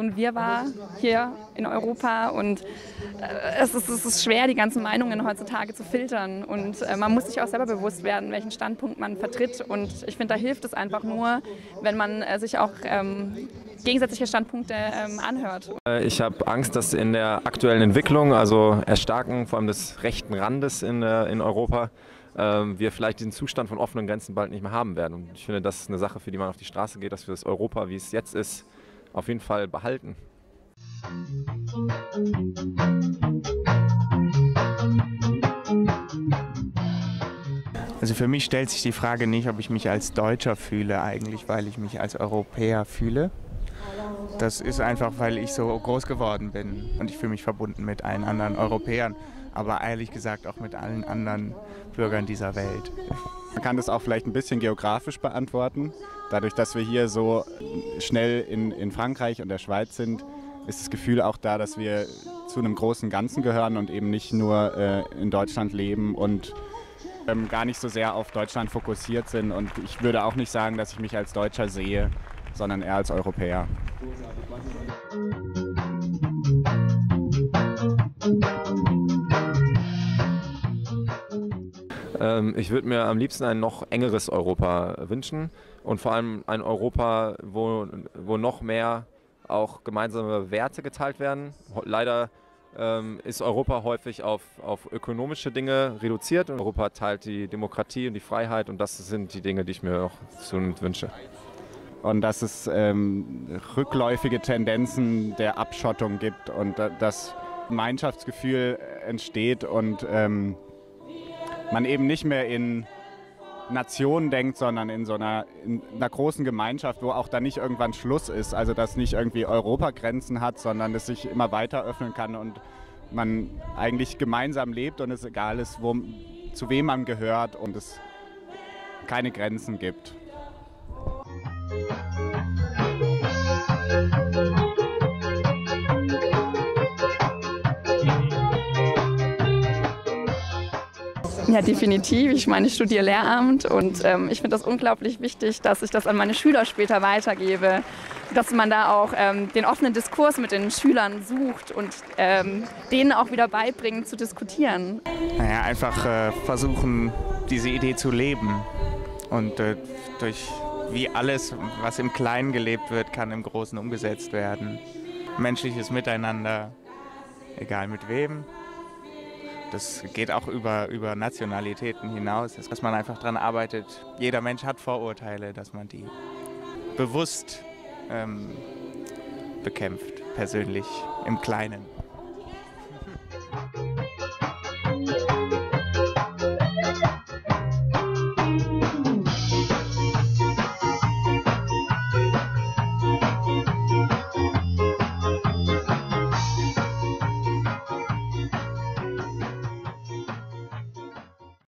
so ein Wirrwarr hier in Europa und es ist schwer, die ganzen Meinungen heutzutage zu filtern und man muss sich auch selber bewusst werden, welchen Standpunkt man vertritt und ich finde, da hilft es einfach nur, wenn man sich auch gegensätzliche Standpunkte anhört. Ich habe Angst, dass in der aktuellen Entwicklung, also Erstarken vor allem des rechten Randes in Europa, wir vielleicht diesen Zustand von offenen Grenzen bald nicht mehr haben werden. Und ich finde, das ist eine Sache, für die man auf die Straße geht, dass wir das Europa, wie es jetzt ist, auf jeden Fall behalten. Also für mich stellt sich die Frage nicht, ob ich mich als Deutscher fühle eigentlich, weil ich mich als Europäer fühle. Das ist einfach, weil ich so groß geworden bin und ich fühle mich verbunden mit allen anderen Europäern, aber ehrlich gesagt auch mit allen anderen Bürgern dieser Welt. Man kann das auch vielleicht ein bisschen geografisch beantworten. Dadurch, dass wir hier so schnell in Frankreich und der Schweiz sind, ist das Gefühl auch da, dass wir zu einem großen Ganzen gehören und eben nicht nur in Deutschland leben und gar nicht so sehr auf Deutschland fokussiert sind. Und ich würde auch nicht sagen, dass ich mich als Deutscher sehe, sondern eher als Europäer. Ich würde mir am liebsten ein noch engeres Europa wünschen und vor allem ein Europa, wo noch mehr auch gemeinsame Werte geteilt werden. Leider ist Europa häufig auf ökonomische Dinge reduziert und Europa teilt die Demokratie und die Freiheit und das sind die Dinge, die ich mir noch zunehmend wünsche. Und dass es rückläufige Tendenzen der Abschottung gibt und das Gemeinschaftsgefühl entsteht und man eben nicht mehr in Nationen denkt, sondern in einer großen Gemeinschaft, wo auch dann nicht irgendwann Schluss ist. Also dass nicht irgendwie Europa Grenzen hat, sondern es sich immer weiter öffnen kann und man eigentlich gemeinsam lebt und es egal ist, zu wem man gehört und es keine Grenzen gibt. Ja, definitiv. Ich meine, ich studiere Lehramt und ich finde das unglaublich wichtig, dass ich das an meine Schüler später weitergebe, dass man da auch den offenen Diskurs mit den Schülern sucht und denen auch wieder beibringen, zu diskutieren. Naja, einfach versuchen, diese Idee zu leben und durch wie alles, was im Kleinen gelebt wird, kann im Großen umgesetzt werden. Menschliches Miteinander, egal mit wem. Das geht auch über Nationalitäten hinaus, dass man einfach daran arbeitet. Jeder Mensch hat Vorurteile, dass man die bewusst bekämpft, persönlich, im Kleinen.